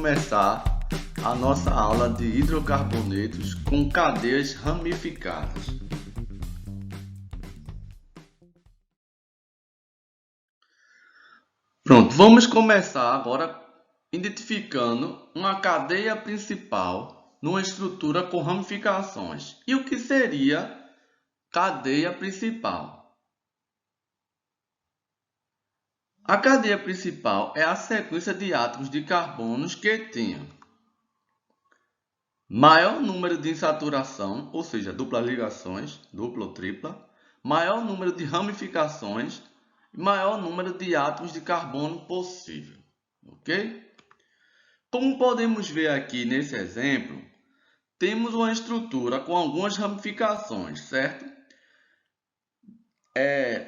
começar a nossa aula de hidrocarbonetos com cadeias ramificadas. Pronto, vamos começar agora identificando uma cadeia principal numa estrutura com ramificações. E o que seria cadeia principal? A cadeia principal é a sequência de átomos de carbonos que tenham maior número de insaturação, ou seja, duplas ligações, dupla ou tripla, maior número de ramificações e maior número de átomos de carbono possível. Ok? Como podemos ver aqui nesse exemplo, temos uma estrutura com algumas ramificações, certo?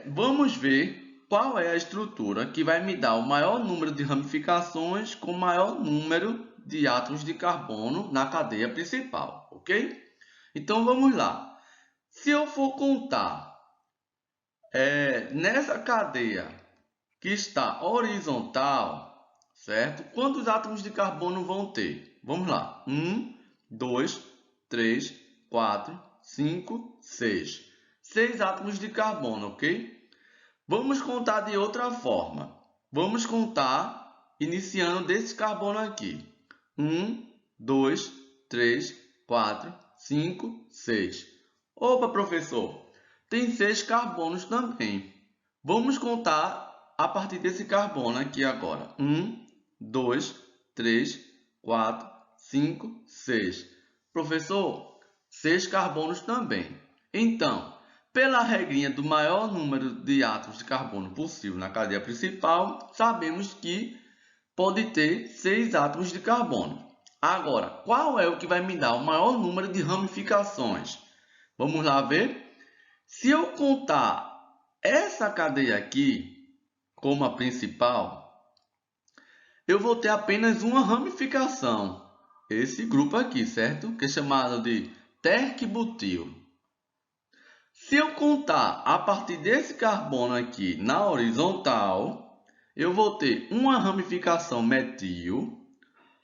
Vamos ver qual é a estrutura que vai me dar o maior número de ramificações com o maior número de átomos de carbono na cadeia principal, ok? Então vamos lá. Se eu for contar nessa cadeia que está horizontal, certo? Quantos átomos de carbono vão ter? Vamos lá. 1, 2, 3, 4, 5, 6. 6 átomos de carbono, ok? Vamos contar de outra forma. Vamos contar iniciando desse carbono aqui. 1, 2, 3, 4, 5, 6. Opa, professor, tem 6 carbonos também. Vamos contar a partir desse carbono aqui agora. 1, 2, 3, 4, 5, 6. Professor, 6 carbonos também. Então, pela regrinha do maior número de átomos de carbono possível na cadeia principal, sabemos que pode ter 6 átomos de carbono. Agora, qual é o que vai me dar o maior número de ramificações? Vamos lá ver? Se eu contar essa cadeia aqui como a principal, eu vou ter apenas uma ramificação. Esse grupo aqui, certo? Que é chamado de terc-butil. Se eu contar a partir desse carbono aqui na horizontal, eu vou ter uma ramificação metil,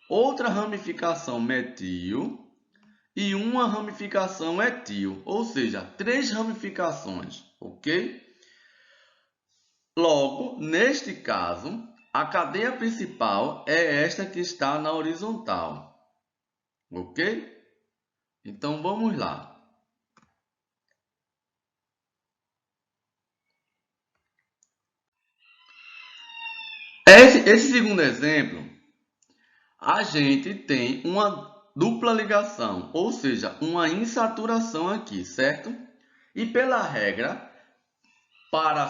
outra ramificação metil e uma ramificação etil, ou seja, 3 ramificações, ok? Logo, neste caso, a cadeia principal é esta que está na horizontal, ok? Então, vamos lá. Esse segundo exemplo, a gente tem uma dupla ligação, ou seja, uma insaturação aqui, certo? E pela regra, para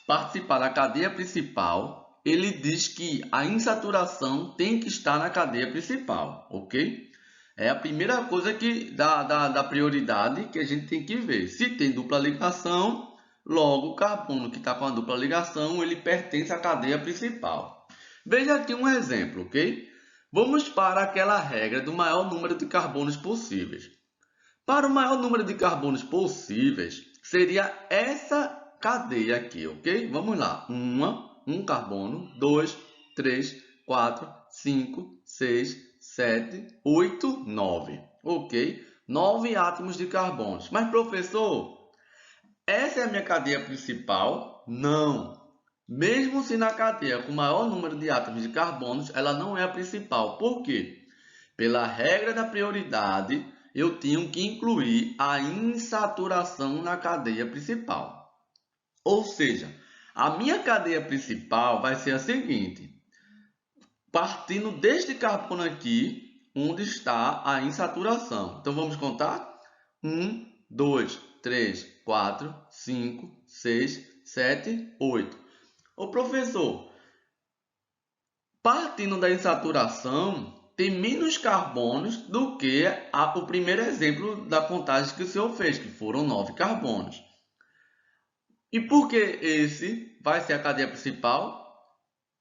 participar da cadeia principal, ele diz que a insaturação tem que estar na cadeia principal, ok? É a primeira coisa que da prioridade que a gente tem que ver. Se tem dupla ligação, logo o carbono que está com a dupla ligação, ele pertence à cadeia principal. Veja aqui um exemplo, ok? Vamos para aquela regra do maior número de carbonos possíveis. Para o maior número de carbonos possíveis, seria essa cadeia aqui, ok? Vamos lá. Um carbono, 2, 3, 4, 5, 6, 7, 8, 9. Ok? 9 átomos de carbonos. Mas, professor, essa é a minha cadeia principal? Não. Mesmo se na cadeia com maior número de átomos de carbonos, ela não é a principal. Por quê? Pela regra da prioridade, eu tenho que incluir a insaturação na cadeia principal. Ou seja, a minha cadeia principal vai ser a seguinte. Partindo deste carbono aqui, onde está a insaturação. Então, vamos contar? 1, 2, 3, 4, 5, 6, 7, 8. Ô, professor, partindo da insaturação, tem menos carbonos do que o primeiro exemplo da contagem que o senhor fez, que foram 9 carbonos. E por que esse vai ser a cadeia principal?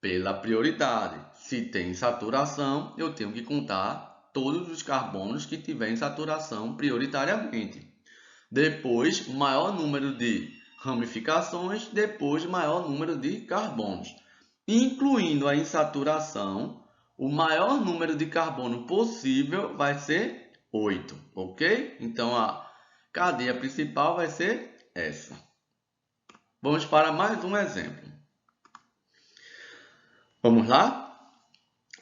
Pela prioridade. Se tem saturação, eu tenho que contar todos os carbonos que tiverem saturação prioritariamente. Depois, maior número de ramificações, depois maior número de carbonos. Incluindo a insaturação, o maior número de carbono possível vai ser 8, ok? Então, a cadeia principal vai ser essa. Vamos para mais um exemplo. Vamos lá?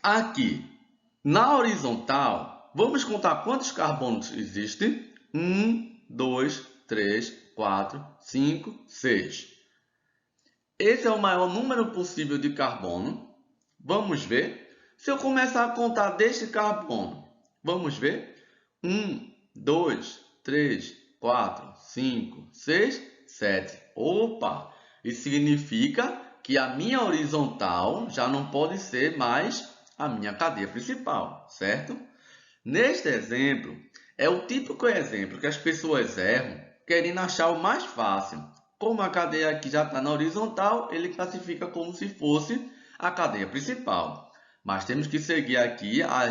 Aqui, na horizontal, vamos contar quantos carbonos existem? 1, 2, 3, 4, 5, 6. Esse é o maior número possível de carbono. Vamos ver. Se eu começar a contar deste carbono, vamos ver. 1, 2, 3, 4, 5, 6, 7. Opa! Isso significa que a minha horizontal já não pode ser mais a minha cadeia principal, certo? Neste exemplo, é o típico exemplo que as pessoas erram querendo achar o mais fácil. Como a cadeia aqui já está na horizontal, ele classifica como se fosse a cadeia principal. Mas temos que seguir aqui a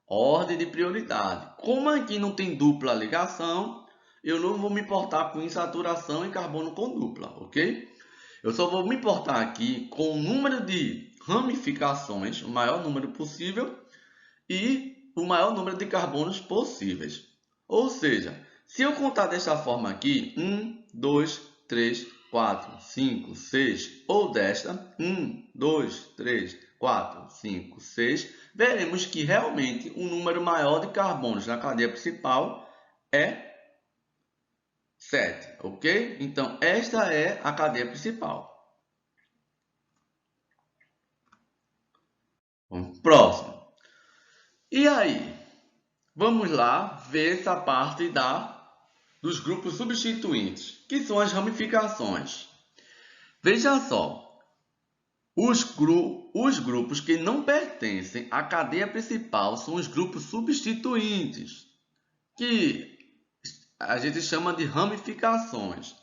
ordem de prioridade. Como aqui não tem dupla ligação, eu não vou me importar com insaturação e carbono com dupla, ok? Eu só vou me importar aqui com o número de ramificações, o maior número possível, e o maior número de carbonos possíveis. Ou seja, se eu contar desta forma aqui, 1, 2, 3, 4, 5, 6, ou desta, 1, 2, 3, 4, 5, 6, veremos que realmente o número maior de carbonos na cadeia principal é 7, ok? Então, esta é a cadeia principal. Vamos pro próximo. E aí? Vamos lá ver essa parte dos grupos substituintes, que são as ramificações. Veja só. Os grupos que não pertencem à cadeia principal são os grupos substituintes, que a gente chama de ramificações.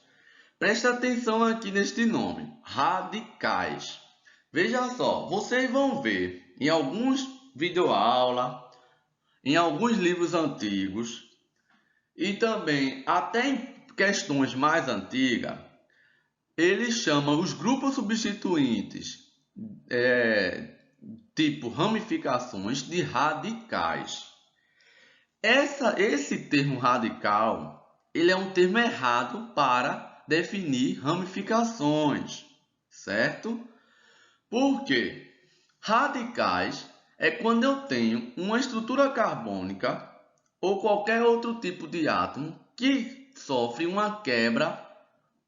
Presta atenção aqui neste nome, radicais. Veja só, vocês vão ver em alguns videoaulas, em alguns livros antigos e também até em questões mais antigas, eles chamam os grupos substituintes tipo ramificações de radicais. Esse termo radical, ele é um termo errado para definir ramificações, certo? Por quê? Radicais é quando eu tenho uma estrutura carbônica ou qualquer outro tipo de átomo que sofre uma quebra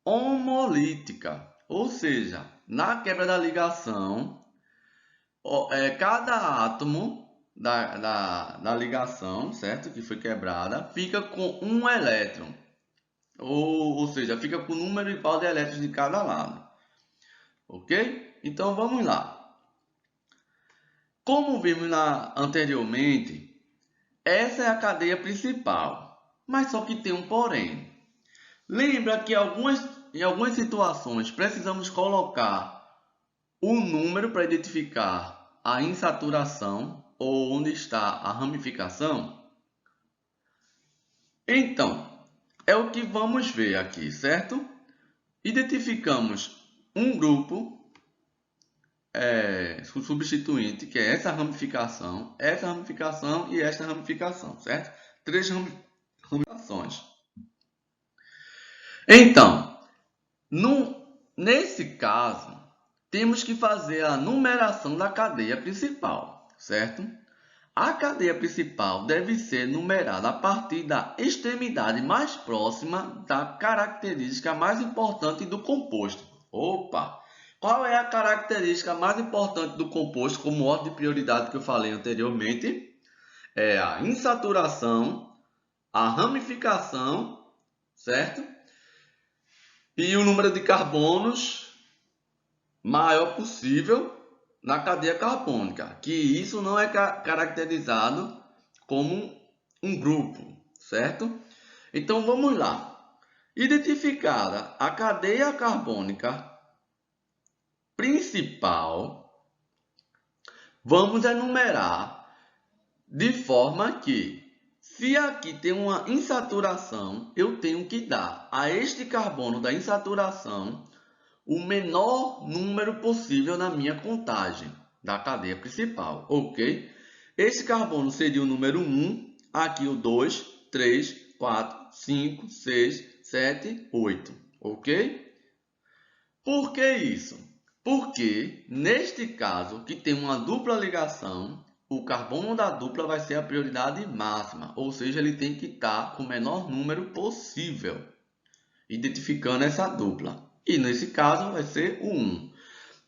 homolítica, ou seja, na quebra da ligação, cada átomo da ligação, certo? Que foi quebrada, fica com um elétron, ou seja, fica com o número igual de elétrons de cada lado, ok? Então vamos lá. Como vimos anteriormente, essa é a cadeia principal, mas só que tem um porém. Lembra que em algumas situações precisamos colocar um número para identificar a insaturação ou onde está a ramificação? Então, é o que vamos ver aqui, certo? Identificamos um grupo substituinte, que é essa ramificação e esta ramificação, certo? 3 ramificações. Então, nesse caso, temos que fazer a numeração da cadeia principal, certo? A cadeia principal deve ser numerada a partir da extremidade mais próxima da característica mais importante do composto. Opa! Qual é a característica mais importante do composto, como ordem de prioridade que eu falei anteriormente? É a insaturação, a ramificação, certo? E o número de carbonos maior possível na cadeia carbônica, que isso não é caracterizado como um grupo, certo? Então vamos lá. Identificada a cadeia carbônica principal, vamos enumerar de forma que, se aqui tem uma insaturação, eu tenho que dar a este carbono da insaturação o menor número possível na minha contagem. da cadeia principal, ok? Esse carbono seria o número 1, aqui o 2, 3, 4, 5, 6, 7, 8, ok? Por que isso? Porque, neste caso, que tem uma dupla ligação, o carbono da dupla vai ser a prioridade máxima, ou seja, ele tem que estar com o menor número possível, identificando essa dupla. E, nesse caso, vai ser o 1.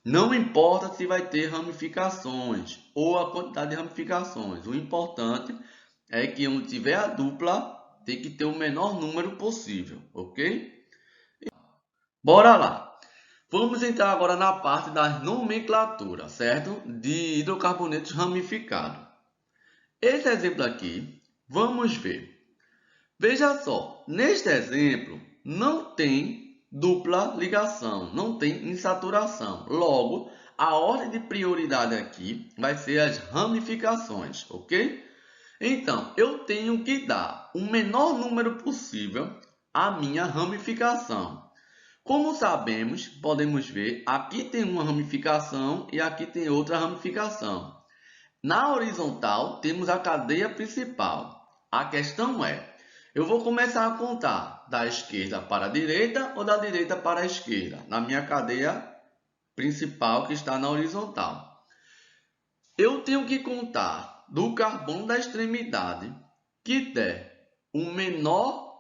Não importa se vai ter ramificações ou a quantidade de ramificações. O importante é que onde tiver a dupla, tem que ter o menor número possível, ok? Bora lá! Vamos entrar agora na parte da nomenclatura, certo? De hidrocarbonetos ramificados. Esse exemplo aqui, vamos ver. Veja só, neste exemplo, não tem dupla ligação, não tem insaturação. Logo, a ordem de prioridade aqui vai ser as ramificações, ok? Então, eu tenho que dar o menor número possível à minha ramificação. Como sabemos, podemos ver, aqui tem uma ramificação e aqui tem outra ramificação. Na horizontal, temos a cadeia principal. A questão é, eu vou começar a contar da esquerda para a direita ou da direita para a esquerda, na minha cadeia principal que está na horizontal. Eu tenho que contar do carbono da extremidade que der o menor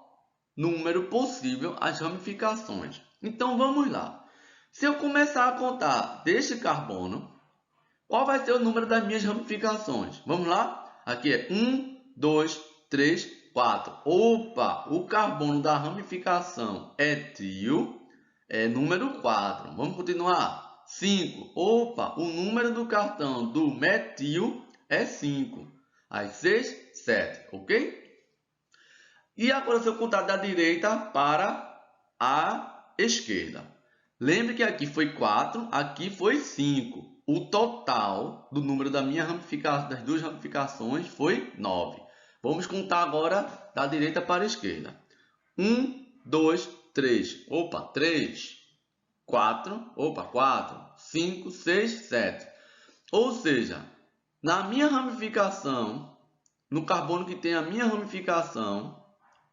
número possível as ramificações. Então, vamos lá. Se eu começar a contar deste carbono, qual vai ser o número das minhas ramificações? Vamos lá? Aqui é 1, 2, 3, 4. Opa! O carbono da ramificação etil é número 4. Vamos continuar? 5. Opa! O número do cartão do metil é 5. Aí 6, 7. Ok? E agora, se eu contar da direita para a esquerda. Lembre que aqui foi 4, aqui foi 5. O total do número da minha ramificação, das duas ramificações foi 9. Vamos contar agora da direita para a esquerda. 1, 2, 3. Opa, 3. 4. Opa, 4. 5, 6, 7. Ou seja, na minha ramificação, no carbono que tem a minha ramificação,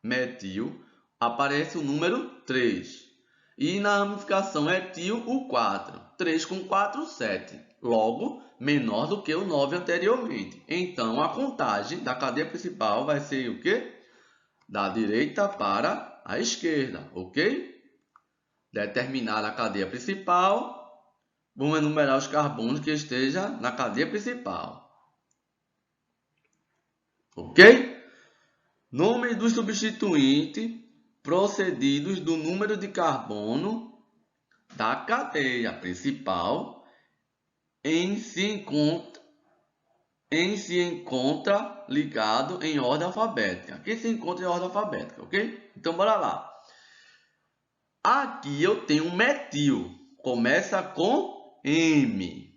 metil, aparece o número 3. E na ramificação etil, o 4. 3 com 4, 7. Logo, menor do que o 9 anteriormente. Então, a contagem da cadeia principal vai ser o quê? Da direita para a esquerda, ok? Determinada a cadeia principal, vamos enumerar os carbonos que estejam na cadeia principal. Ok? Nome do substituinte procedidos do número de carbono da cadeia principal em se encontra ligado em ordem alfabética. Aqui se encontra em ordem alfabética, ok? Então, bora lá. Aqui eu tenho um metil, começa com M.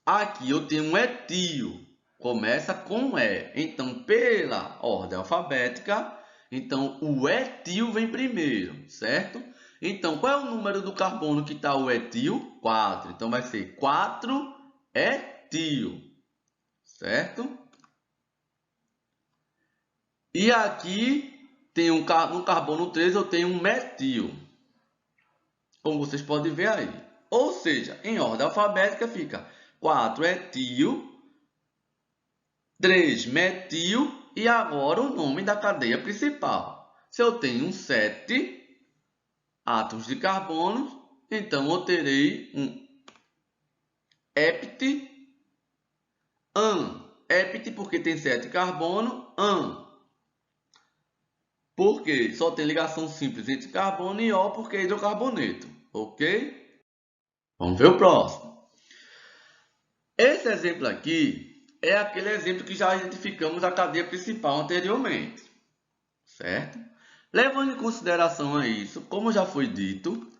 Aqui eu tenho um etil, começa com E. Então, pela ordem alfabética, então o etil vem primeiro, certo? Então, qual é o número do carbono que está o etil? 4. Então, vai ser 4 etil, certo? E aqui tem no carbono 3 eu tenho um metil, como vocês podem ver aí. Ou seja, em ordem alfabética fica 4 etil, 3 metil e agora o nome da cadeia principal. Se eu tenho 7 átomos de carbono, então eu terei um hept, hept porque tem 7 carbono, porque só tem ligação simples entre carbono e O porque é hidrocarboneto, ok? Vamos ver o próximo. Esse exemplo aqui é aquele exemplo que já identificamos a cadeia principal anteriormente, certo? Levando em consideração a isso, como já foi dito,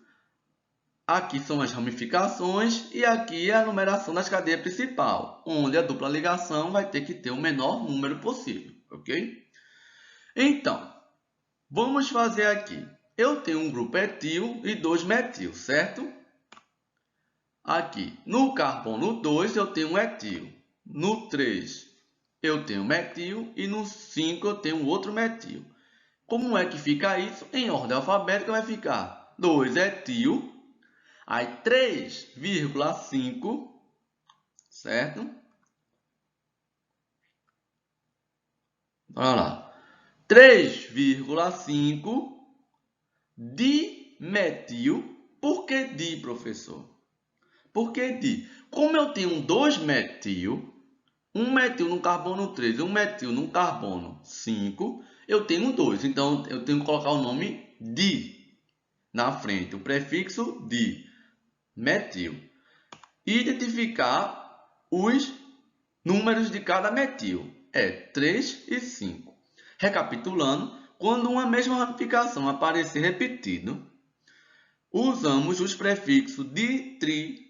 aqui são as ramificações e aqui é a numeração das cadeias principal, onde a dupla ligação vai ter que ter o menor número possível, ok? Então, vamos fazer aqui. Eu tenho um grupo etil e 2 metil, certo? Aqui, no carbono 2 eu tenho um etil. No 3 eu tenho metil e no 5 eu tenho outro metil. Como é que fica isso? Em ordem alfabética vai ficar 2 etil, aí 3,5, certo? Olha lá. 3,5 dimetil. Por que di, professor? Por que di? Como eu tenho 2 metil, um metil no carbono 3 e um metil no carbono 5, eu tenho 2. Então, eu tenho que colocar o nome di na frente, o prefixo di, metil. E identificar os números de cada metil. É 3 e 5. Recapitulando, quando uma mesma ramificação aparecer repetido, usamos os prefixos di, tri,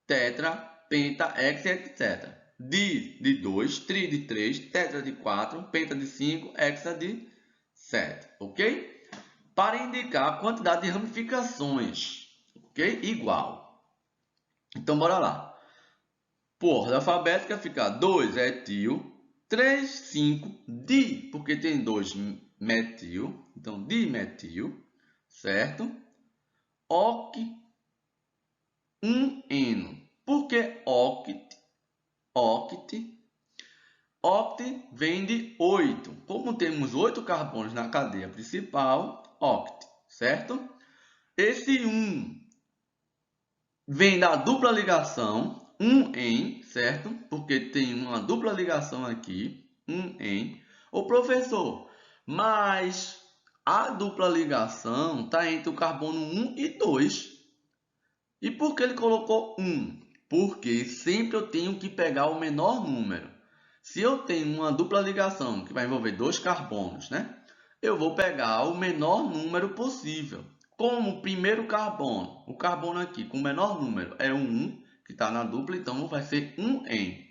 tetra, penta, hexa, etc. Di de 2, tri de 3, tetra de 4, penta de 5, hexa de 7, ok? Para indicar a quantidade de ramificações, ok? Igual. Então, bora lá. Por ordem alfabética fica 2 etil, 3, 5, di, porque tem 2 metil, então dimetil, certo? Oct, 1 eno. Por que oct? Oct. Oct vem de 8. Como temos 8 carbonos na cadeia principal, oct, certo? Esse 1 vem da dupla ligação, 1 em, certo? Porque tem uma dupla ligação aqui, 1 em. Ô professor, mas a dupla ligação está entre o carbono 1 e 2. E por que ele colocou 1? Porque sempre eu tenho que pegar o menor número. Se eu tenho uma dupla ligação que vai envolver 2 carbonos, né? Eu vou pegar o menor número possível. Como o primeiro carbono, o carbono aqui com o menor número é o 1, que está na dupla, então vai ser 1 em.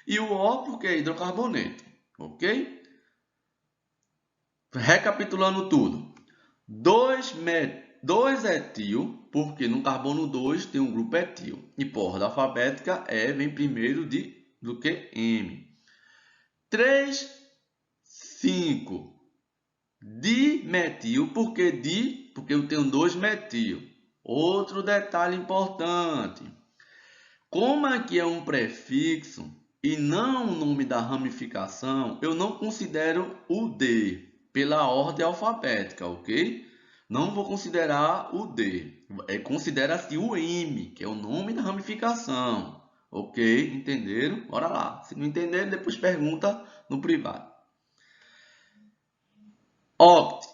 E o O porque é hidrocarboneto, ok? Recapitulando tudo. 2 etil, porque no carbono 2 tem um grupo etil. E por ordem alfabética, E vem primeiro do que M. 3, 5. Dimetil, por que di? Porque eu tenho 2 metil. Outro detalhe importante. Como aqui é um prefixo e não o nome da ramificação, eu não considero o D pela ordem alfabética, ok? Não vou considerar o D. Considera-se o M, que é o nome da ramificação. Ok? Entenderam? Bora lá. Se não entenderam, depois pergunta no privado. Oct,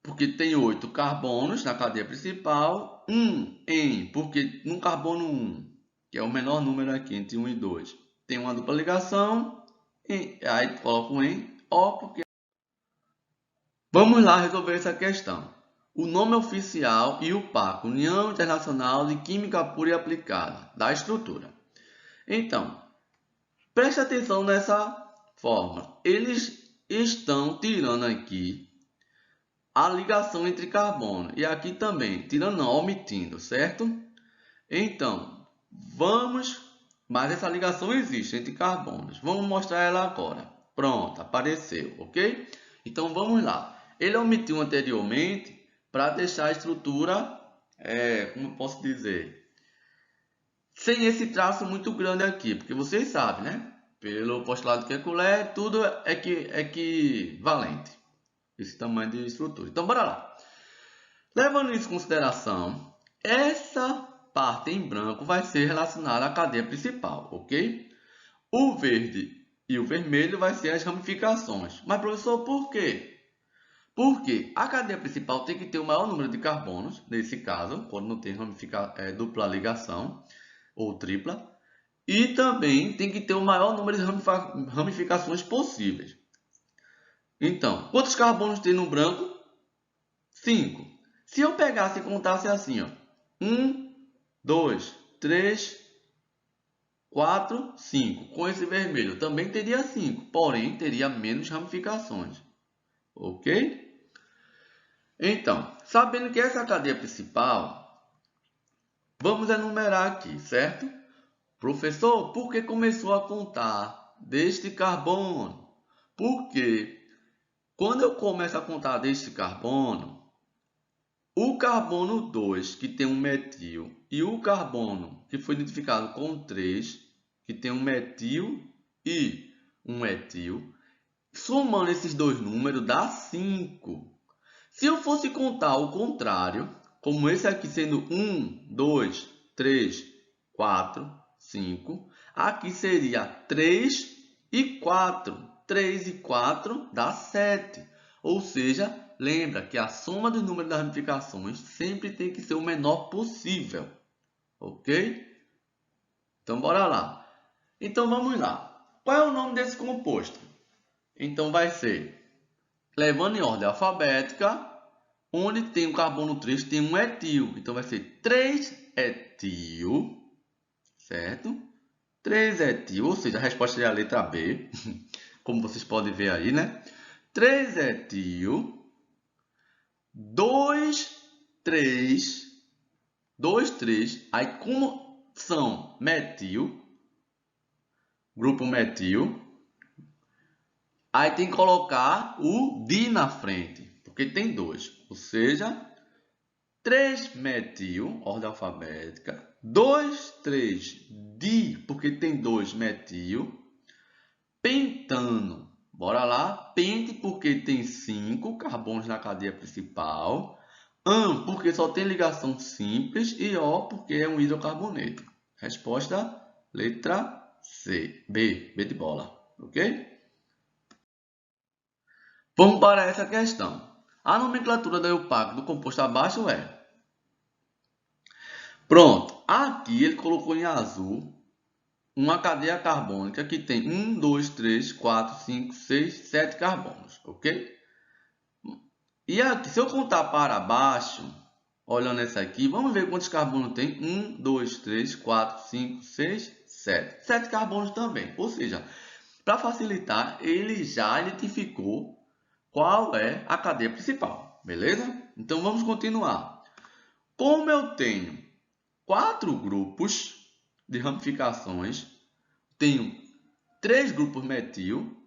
porque tem 8 carbonos na cadeia principal. 1 em, porque no carbono 1, que é o menor número aqui, entre 1 e 2, tem uma dupla ligação. Aí coloco um em. O, porque... Vamos lá resolver essa questão. O nome oficial e o PAC, União Internacional de Química Pura e Aplicada, da estrutura. Então, preste atenção nessa forma. Eles estão tirando aqui a ligação entre carbono. E aqui também, tirando não, omitindo, certo? Então, vamos... Mas essa ligação existe entre carbonos. Vamos mostrar ela agora. Pronto, apareceu, ok? Então, vamos lá. Ele omitiu anteriormente para deixar a estrutura, como eu posso dizer, sem esse traço muito grande aqui, porque vocês sabem, né? Pelo postulado de Kekulé, tudo é equivalente, esse tamanho de estrutura. Então, bora lá. Levando isso em consideração, essa parte em branco vai ser relacionada à cadeia principal, ok? O verde e o vermelho vai ser as ramificações. Mas, professor, por quê? Porque a cadeia principal tem que ter o maior número de carbonos, nesse caso, quando não tem dupla ligação ou tripla, e também tem que ter o maior número de ramificações possíveis. Então, quantos carbonos tem no branco? 5. Se eu pegasse e contasse assim, ó, 1, 2, 3, 4, 5. Com esse vermelho também teria 5, porém teria menos ramificações. Ok? Então, sabendo que essa é a cadeia principal, Vamos enumerar aqui, certo? Professor, por que começou a contar deste carbono? Porque quando eu começo a contar deste carbono, o carbono 2, que tem um metil, e o carbono que foi identificado com 3, que tem um metil e um etil, somando esses dois números dá 5. Se eu fosse contar o contrário, como esse aqui sendo 1, 2, 3, 4, 5, aqui seria 3 e 4. 3 e 4 dá 7. Ou seja, lembra que a soma dos números das ramificações sempre tem que ser o menor possível. Ok? Então, bora lá. Então, vamos lá. Qual é o nome desse composto? Então, vai ser, levando em ordem alfabética, onde tem o carbono 3, tem um etil. Então, vai ser 3-etil, certo? 3-etil, ou seja, a resposta é a letra B, como vocês podem ver aí, né? 3-etil, 2,3, 2,3. Aí, como são metil, grupo metil, aí tem que colocar o di na frente, porque tem 2. Ou seja, 3-metil, ordem alfabética, 2,3-di, porque tem 2-metil, pentano. Bora lá. Pente, porque tem 5 carbonos na cadeia principal. An, porque só tem ligação simples. E O, porque é um hidrocarboneto. Resposta, letra C. B. B de bola. Ok? Vamos para essa questão. A nomenclatura da EUPAC do composto abaixo é... Pronto. Aqui ele colocou em azul uma cadeia carbônica que tem 1, 2, 3, 4, 5, 6, 7 carbonos, ok? E aqui, se eu contar para baixo, olhando essa aqui, vamos ver quantos carbonos tem. 1, 2, 3, 4, 5, 6, 7. 7 carbonos também. Ou seja, para facilitar, ele já identificou qual é a cadeia principal, beleza? Então, vamos continuar. Como eu tenho 4 grupos de ramificações, tenho 3 grupos metil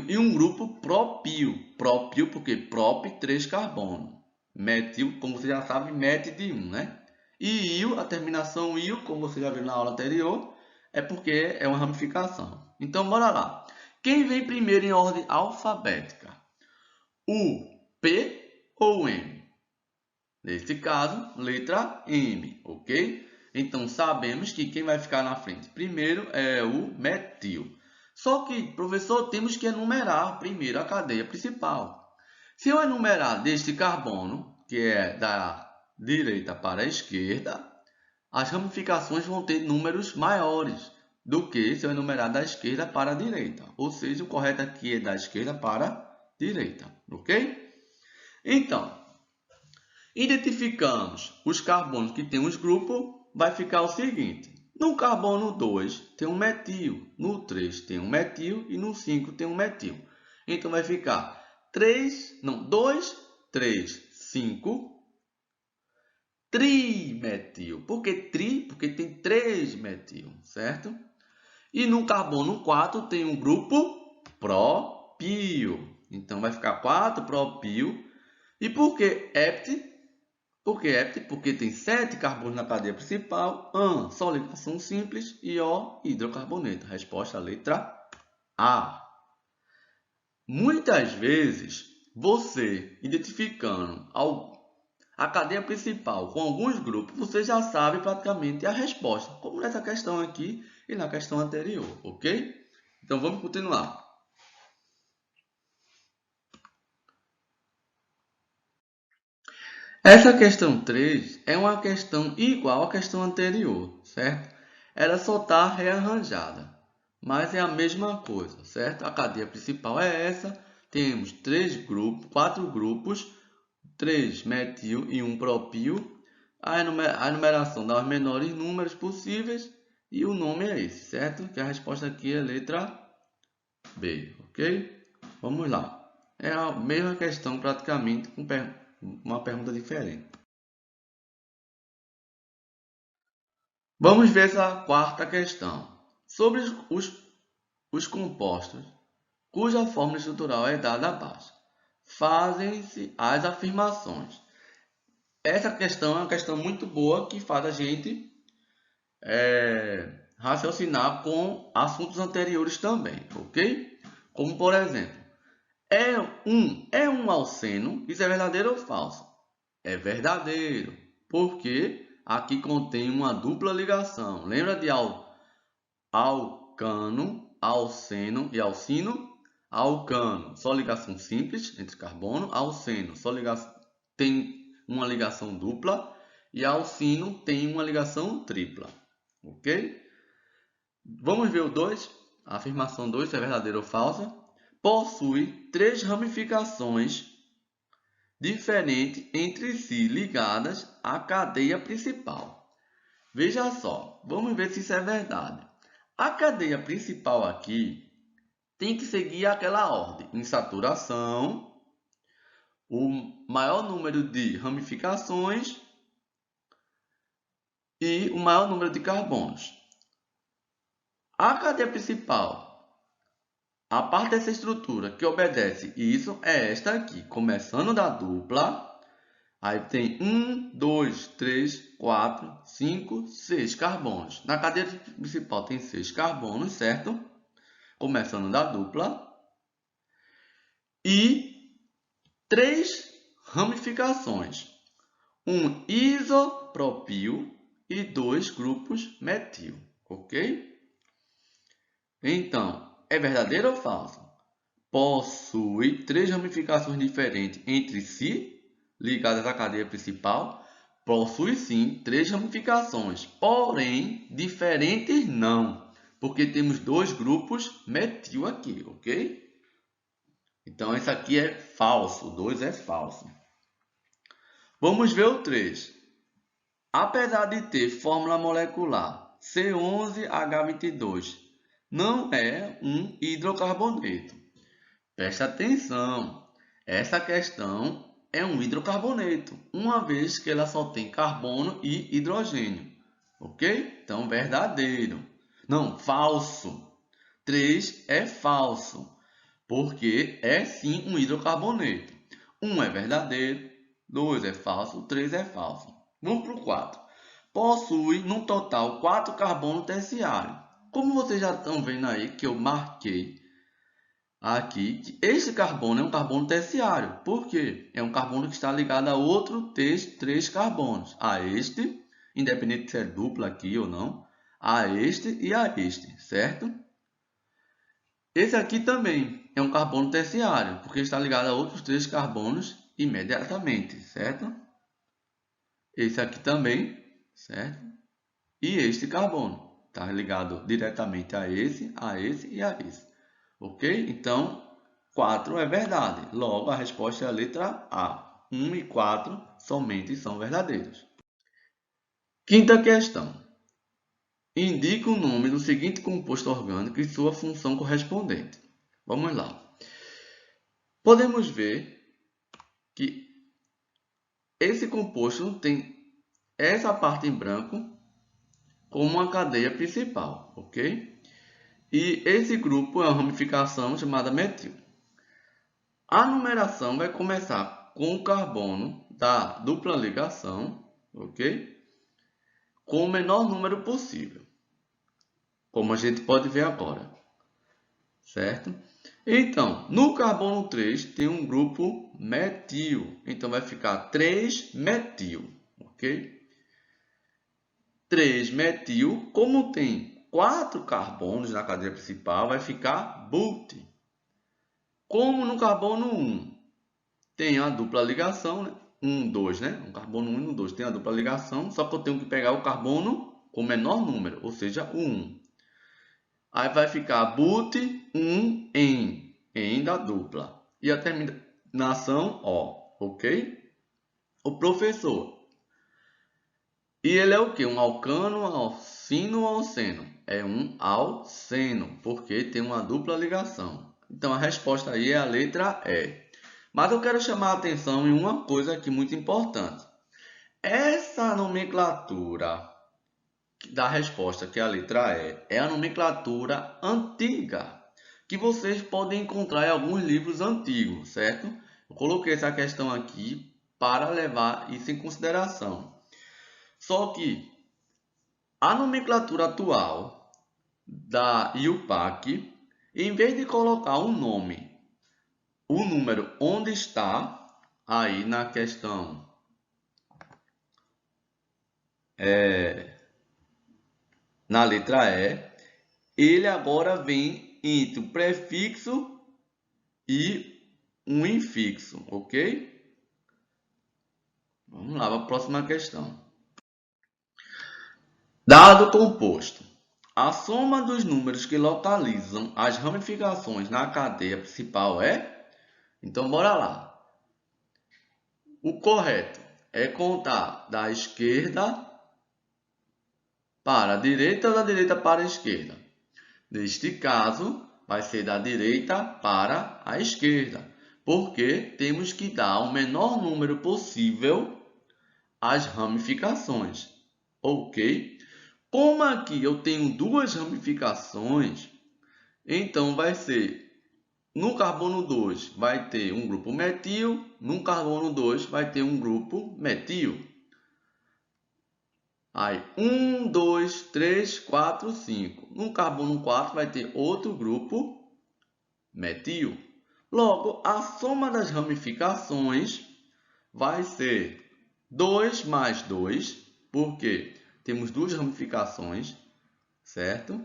e um grupo propil. Propil porque prop 3 carbono. Metil, como você já sabe, met de 1, né? E il, a terminação il, como você já viu na aula anterior, é porque é uma ramificação. Então, bora lá. Quem vem primeiro em ordem alfabética? O, P ou M? Nesse caso, letra M, ok? Então, sabemos que quem vai ficar na frente primeiro é o metil. Só que, professor, temos que enumerar primeiro a cadeia principal. Se eu enumerar deste carbono, que é da direita para a esquerda, as ramificações vão ter números maiores do que se eu enumerar da esquerda para a direita. Ou seja, o correto aqui é da esquerda para a direita, ok? Então, identificamos os carbonos que tem os grupos, vai ficar o seguinte. No carbono 2 tem um metil, no 3 tem um metil e no 5 tem um metil. Então vai ficar 2, 3, 5, trimetil. Por que tri? Porque tem 3 metil, certo? E no carbono 4 tem um grupo propil. Então vai ficar 4 propil. E por que hept? Porque hept, porque tem 7 carbonos na cadeia principal, an, só ligação simples, e O, hidrocarboneto. Resposta, letra A. Muitas vezes, você identificando a cadeia principal com alguns grupos, você já sabe praticamente a resposta, como nessa questão aqui e na questão anterior, ok? Então, vamos continuar. Essa questão 3 é uma questão igual à questão anterior, certo? Ela só está rearranjada, mas é a mesma coisa, certo? A cadeia principal é essa, temos 4 grupos, 3 metil e 1 propil, a numeração dá os menores números possíveis e o nome é esse, certo? Que a resposta aqui é a letra B, ok? Vamos lá. É a mesma questão praticamente com uma pergunta diferente. Vamos ver essa quarta questão. Sobre os compostos cuja fórmula estrutural é dada abaixo, fazem-se as afirmações. Essa questão é uma questão muito boa que faz a gente raciocinar com assuntos anteriores também, ok? Como, por exemplo, é um alceno, isso é verdadeiro ou falso? É verdadeiro, porque aqui contém uma dupla ligação. Lembra de alcano, alceno e alcino? Alcano, só ligação simples entre carbono. Alceno, tem uma ligação dupla. E alcino tem uma ligação tripla. Ok? Vamos ver o 2. A afirmação 2, se é verdadeira ou falsa. Possui 3 ramificações diferentes entre si, ligadas à cadeia principal. Veja só, vamos ver se isso é verdade. A cadeia principal aqui tem que seguir aquela ordem: insaturação, o maior número de ramificações e o maior número de carbonos. A cadeia principal, a parte dessa estrutura que obedece isso é esta aqui, começando da dupla. Aí tem 1, 2, 3, 4, 5, 6 carbonos. Na cadeia principal tem 6 carbonos, certo? Começando da dupla. E 3 ramificações. Um isopropil e 2 grupos metil. Ok? Então, é verdadeiro ou falso? Possui 3 ramificações diferentes entre si, ligadas à cadeia principal. Possui sim 3 ramificações, porém diferentes não, porque temos 2 grupos metil aqui, ok? Então, esse aqui é falso, o 2 é falso. Vamos ver o 3. Apesar de ter fórmula molecular C11H22, não é um hidrocarboneto. Preste atenção, essa questão é um hidrocarboneto, uma vez que ela só tem carbono e hidrogênio, ok? Então, verdadeiro. Não, falso. 3 é falso, porque é sim um hidrocarboneto. 1 é verdadeiro, 2 é falso, 3 é falso. Vamos para o 4. Possui, no total, 4 carbonos terciários. Como vocês já estão vendo aí que eu marquei aqui que este carbono é um carbono terciário. Por quê? É um carbono que está ligado a outro 3 carbonos. A este, independente se é dupla aqui ou não, a este e a este, certo? Esse aqui também é um carbono terciário, porque está ligado a outros 3 carbonos imediatamente, certo? Esse aqui também, certo? E este carbono está ligado diretamente a esse e a esse. Ok? Então, 4 é verdade. Logo, a resposta é a letra A. 1 e 4 somente são verdadeiros. Quinta questão. Indique o nome do seguinte composto orgânico e sua função correspondente. Vamos lá. Podemos ver que esse composto tem essa parte em branco como uma cadeia principal, ok? E esse grupo é uma ramificação chamada metil. A numeração vai começar com o carbono da dupla ligação, ok? Com o menor número possível, como a gente pode ver agora, certo? Então, no carbono 3 tem um grupo metil, então vai ficar 3-metil, ok? 3-metil, como tem 4 carbonos na cadeia principal, vai ficar but. Como no carbono 1 tem a dupla ligação, né? 1, 2, né? Um carbono 1 e um 2 tem a dupla ligação, só que eu tenho que pegar o carbono com o menor número, ou seja, o 1. Aí vai ficar but 1 em da dupla. E a terminação O, ok? O professor. E ele é o quê? Um alcano, alcino ou alceno? É um alceno, porque tem uma dupla ligação. Então a resposta aí é a letra E. Mas eu quero chamar a atenção em uma coisa aqui muito importante. Essa nomenclatura da resposta, que é a letra E, é a nomenclatura antiga, que vocês podem encontrar em alguns livros antigos, certo? Eu coloquei essa questão aqui para levar isso em consideração. Só que a nomenclatura atual da IUPAC, em vez de colocar um nome, o número onde está, aí na questão na letra E, ele agora vem entre o prefixo e um infixo, ok? Vamos lá para a próxima questão. Dado composto. A soma dos números que localizam as ramificações na cadeia principal é? Então, bora lá. O correto é contar da esquerda para a direita ou da direita para a esquerda. Neste caso, vai ser da direita para a esquerda, porque temos que dar o menor número possível às ramificações, ok? Como aqui eu tenho duas ramificações, então vai ser, no carbono 2 vai ter um grupo metil, no carbono 2 vai ter um grupo metil. Aí, 1, 2, 3, 4, 5. No carbono 4 vai ter outro grupo metil. Logo, a soma das ramificações vai ser 2 mais 2, porque temos duas ramificações, certo?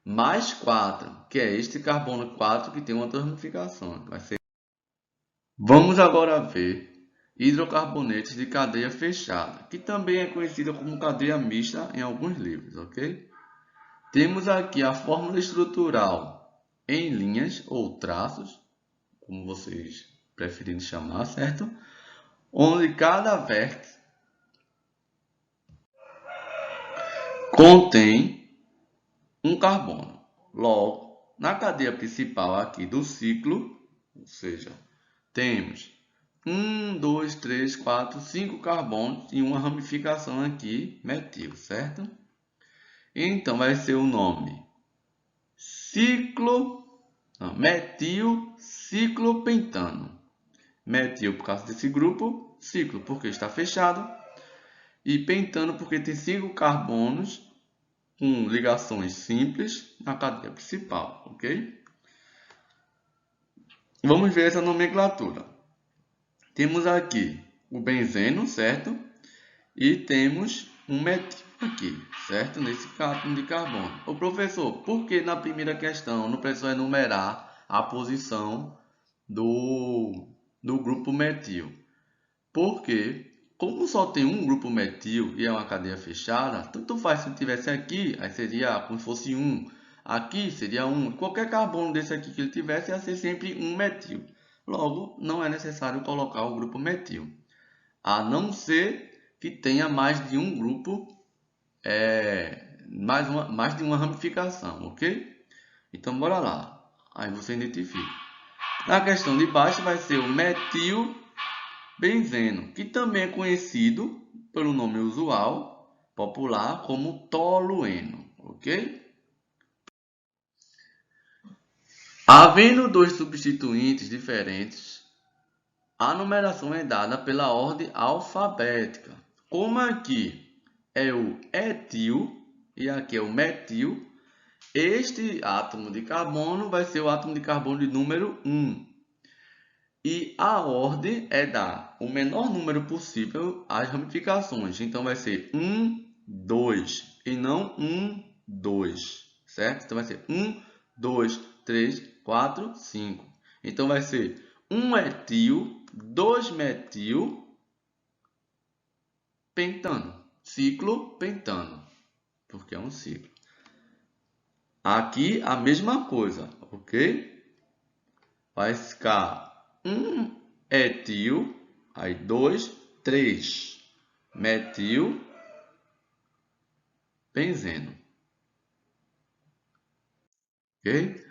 Mais 4, que é este carbono 4 que tem outra ramificação. Vai ser... Vamos agora ver hidrocarbonetos de cadeia fechada, que também é conhecida como cadeia mista em alguns livros, ok? Temos aqui a fórmula estrutural em linhas ou traços, como vocês preferirem chamar, certo? Onde cada vértice contém um carbono. Logo, na cadeia principal aqui do ciclo, ou seja, temos 1, 2, 3, 4, 5 carbonos e uma ramificação aqui, metil, certo? Então, vai ser o nome metil ciclopentano. Metil por causa desse grupo, ciclo porque está fechado, e pentano porque tem 5 carbonos com ligações simples na cadeia principal, ok? Vamos ver essa nomenclatura. Temos aqui o benzeno, certo? E temos um metil aqui, certo? Nesse átomo de carbono. Ô professor, por que na primeira questão não precisa enumerar a posição do grupo metil? Porque, como só tem um grupo metil e é uma cadeia fechada, tanto faz se tivesse aqui, aí seria como se fosse 1. Aqui seria 1. Qualquer carbono desse aqui que ele tivesse ia ser sempre um metil. Logo, não é necessário colocar o grupo metil. A não ser que tenha mais de um grupo, mais de uma ramificação, ok? Então, bora lá. Aí você identifica. Na questão de baixo vai ser o metilbenzeno, que também é conhecido pelo nome usual, popular, como tolueno, ok? Havendo dois substituintes diferentes, a numeração é dada pela ordem alfabética. Como aqui é o etil e aqui é o metil, este átomo de carbono vai ser o átomo de carbono de número 1. E a ordem é dar o menor número possível às ramificações. Então, vai ser 1, 2 e não 1, 2, certo? Então, vai ser 1, 2, 3, 4, 5. Então, vai ser 1 etil, 2 metil, pentano. Ciclo pentano, porque é um ciclo. Aqui, a mesma coisa, ok? Vai ficar 1 etil, aí 2, 3 metil, benzeno. Ok?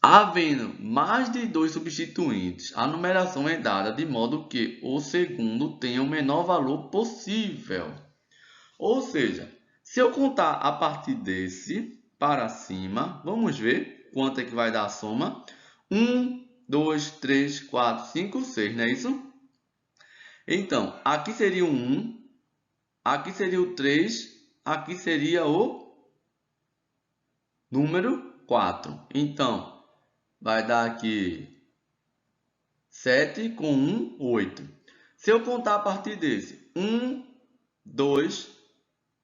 Havendo mais de dois substituintes, a numeração é dada de modo que o segundo tenha o menor valor possível. Ou seja, Se eu contar a partir desse para cima, vamos ver quanto é que vai dar a soma. 1, 2, 3, 4, 5, 6, não é isso? Então, aqui seria o 1, aqui seria o 3, aqui seria o número 4. Então, vai dar aqui 7 com 1, 8. Se eu contar a partir desse, 1, 2,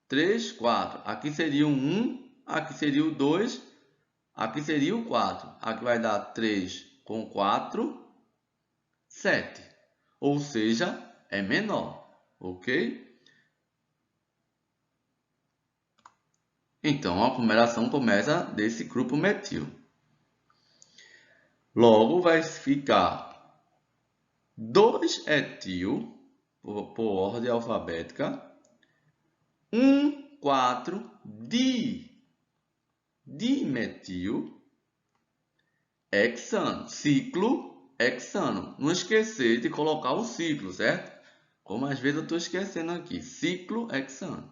3, 4. Aqui seria o 1, aqui seria o 2, aqui seria o 4. Aqui vai dar 3 com 4, 7. Ou seja, é menor, ok? Então, a numeração começa desse grupo metil. Logo, vai ficar 2 etil, por ordem alfabética, 1, 4, dimetil, hexano, ciclo hexano. Não esquecer de colocar o ciclo, certo? Como às vezes eu estou esquecendo aqui. Ciclo hexano.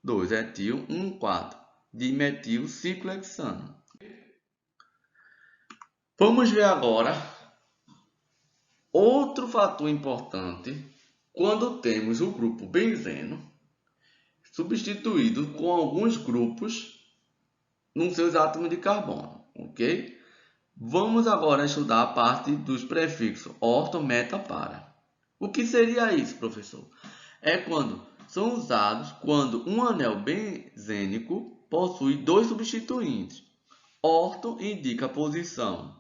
2 etil, 1, 4. Dimetil, ciclo hexano. Vamos ver agora outro fator importante quando temos o grupo benzeno substituído com alguns grupos nos seus átomos de carbono, ok? Vamos agora estudar a parte dos prefixos orto, meta, para. O que seria isso, professor? É quando são usados quando um anel benzênico possui dois substituintes. Orto indica a posição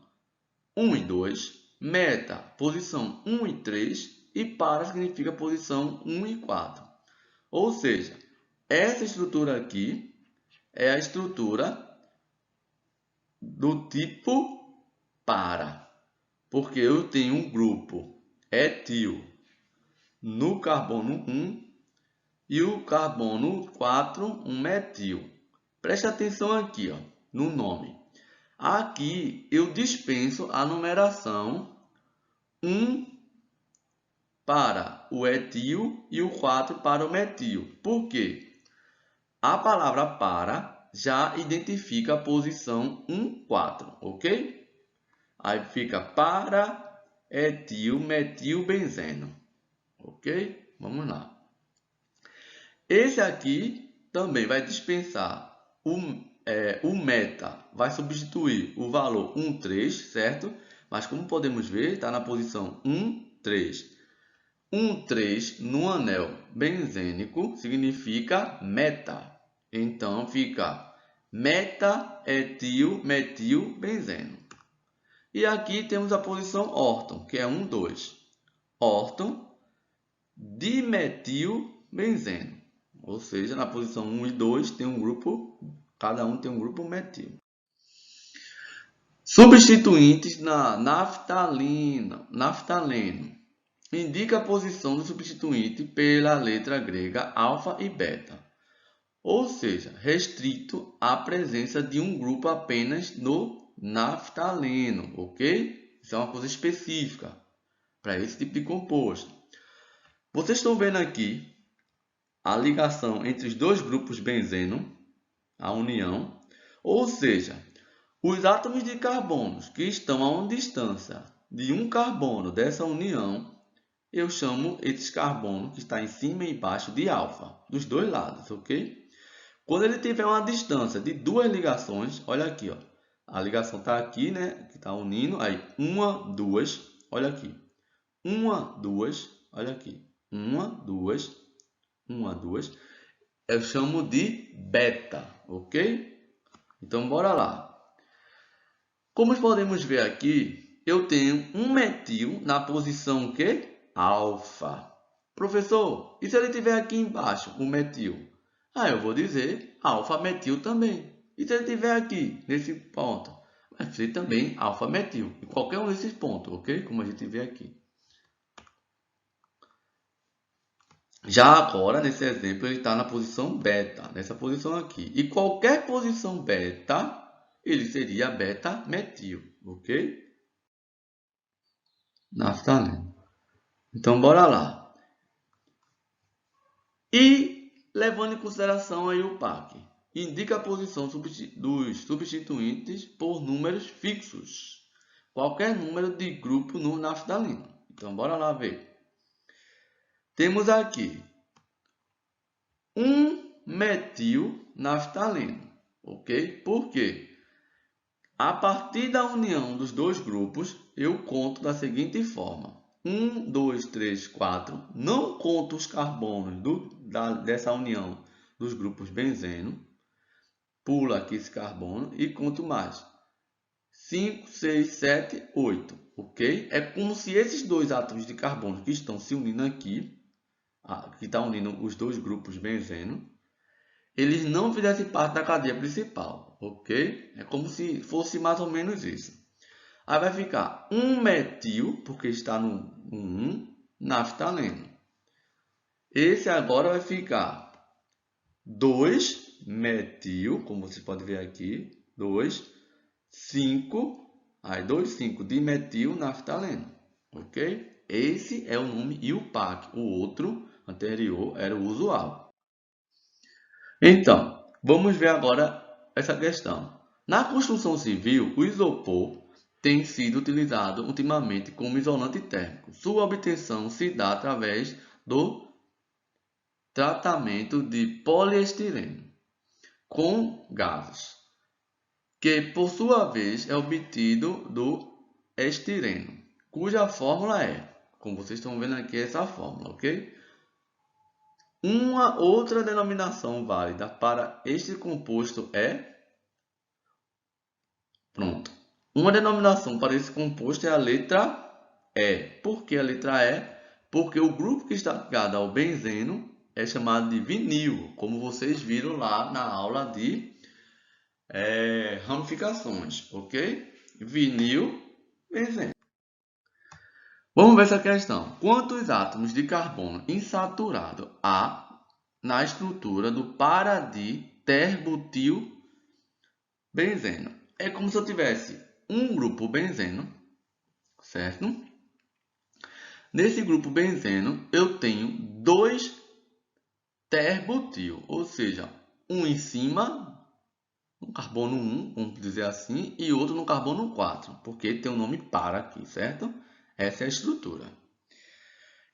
1 e 2, meta, posição 1 e 3 e para significa posição 1 e 4. Ou seja, essa estrutura aqui é a estrutura do tipo para, porque eu tenho um grupo etil no carbono 1 e o carbono 4, um metil. Preste atenção aqui, ó, no nome. Aqui eu dispenso a numeração 1 para o etil e o 4 para o metil. Por quê? A palavra para já identifica a posição 1, 4, ok? Aí fica para etil, metil, benzeno, ok? Vamos lá. Esse aqui também vai dispensar o meta, vai substituir o valor 1, 3, certo? Mas como podemos ver, está na posição 1, 3. 1, 3 no anel benzênico significa meta. Então, fica meta, etil, metil, benzeno. E aqui temos a posição órton, que é 1, 2. Órton, dimetil, benzeno. Ou seja, na posição 1 e 2 tem um grupo, cada um tem um grupo metil. Substituintes na naftaleno. Indica a posição do substituinte pela letra grega alfa e beta. Ou seja, restrito à presença de um grupo apenas no naftaleno, ok? Isso é uma coisa específica para esse tipo de composto. Vocês estão vendo aqui a ligação entre os dois grupos benzeno, a união, ou seja, os átomos de carbono que estão a uma distância de um carbono dessa união, eu chamo esses carbonos que está em cima e embaixo de alfa, dos dois lados, ok? Quando ele tiver uma distância de duas ligações, olha aqui, ó, a ligação está aqui, né, que está unindo, aí uma, duas, olha aqui, uma, duas, olha aqui, uma, duas, eu chamo de beta, ok? Então, bora lá. Como podemos ver aqui, eu tenho um metil na posição que? Alfa. Professor, e se ele tiver aqui embaixo o metil? Eu vou dizer alfa metil também. E se ele tiver aqui, nesse ponto? Vai ser também alfa metil. Em qualquer um desses pontos, ok? Como a gente vê aqui. Já agora, nesse exemplo, ele está na posição beta, nessa posição aqui. E qualquer posição beta, ele seria beta metil, ok? Naftaleno. Então, bora lá. E levando em consideração aí o PAC. Indica a posição dos substituintes por números fixos. Qualquer número de grupo no naftaleno. Então, bora lá ver. Temos aqui um metilnaftaleno, ok? Por quê? A partir da união dos dois grupos, eu conto da seguinte forma. 1, 2, 3, 4. Não conto os carbonos dessa união dos grupos benzeno. Pula aqui esse carbono e conto mais. 5, 6, 7, 8. Ok? É como se esses dois átomos de carbono que estão se unindo aqui, que está unindo os dois grupos benzeno, eles não fizessem parte da cadeia principal. Ok? É como se fosse mais ou menos isso. Aí vai ficar 1 metil, porque está no 1, naftaleno. Esse agora vai ficar 2 metil, como você pode ver aqui, 2, 5, aí 2, 5 dimetil naftaleno, ok? Esse é o nome IUPAC, o outro anterior era o usual. Então, vamos ver agora essa questão. Na construção civil, o isopor tem sido utilizado ultimamente como isolante térmico. Sua obtenção se dá através do tratamento de poliestireno com gases, que por sua vez é obtido do estireno, cuja fórmula é, como vocês estão vendo aqui, essa fórmula, ok? Uma outra denominação válida para este composto é... Pronto. Uma denominação para esse composto é a letra E. Por que a letra E? Porque o grupo que está ligado ao benzeno é chamado de vinil, como vocês viram lá na aula de ramificações, ok? Vinil, benzeno. Vamos ver essa questão. Quantos átomos de carbono insaturado há na estrutura do paraditerbutilbenzeno? É como se eu tivesse um grupo benzeno, certo? Nesse grupo benzeno, eu tenho 2 terbutil, ou seja, um em cima, no carbono 1, vamos dizer assim, e outro no carbono 4, porque tem o nome para aqui, certo? Essa é a estrutura.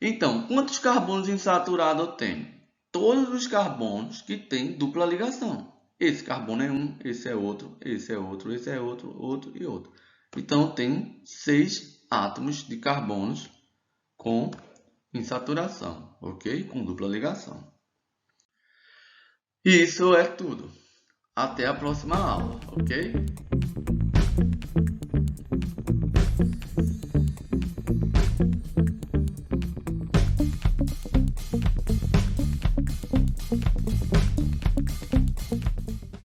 Então, quantos carbonos insaturados eu tenho? Todos os carbonos que têm dupla ligação. Esse carbono é um, esse é outro, esse é outro, esse é outro, outro e outro. Então, eu tenho 6 átomos de carbonos com insaturação, ok? Com dupla ligação. Isso é tudo. Até a próxima aula, ok?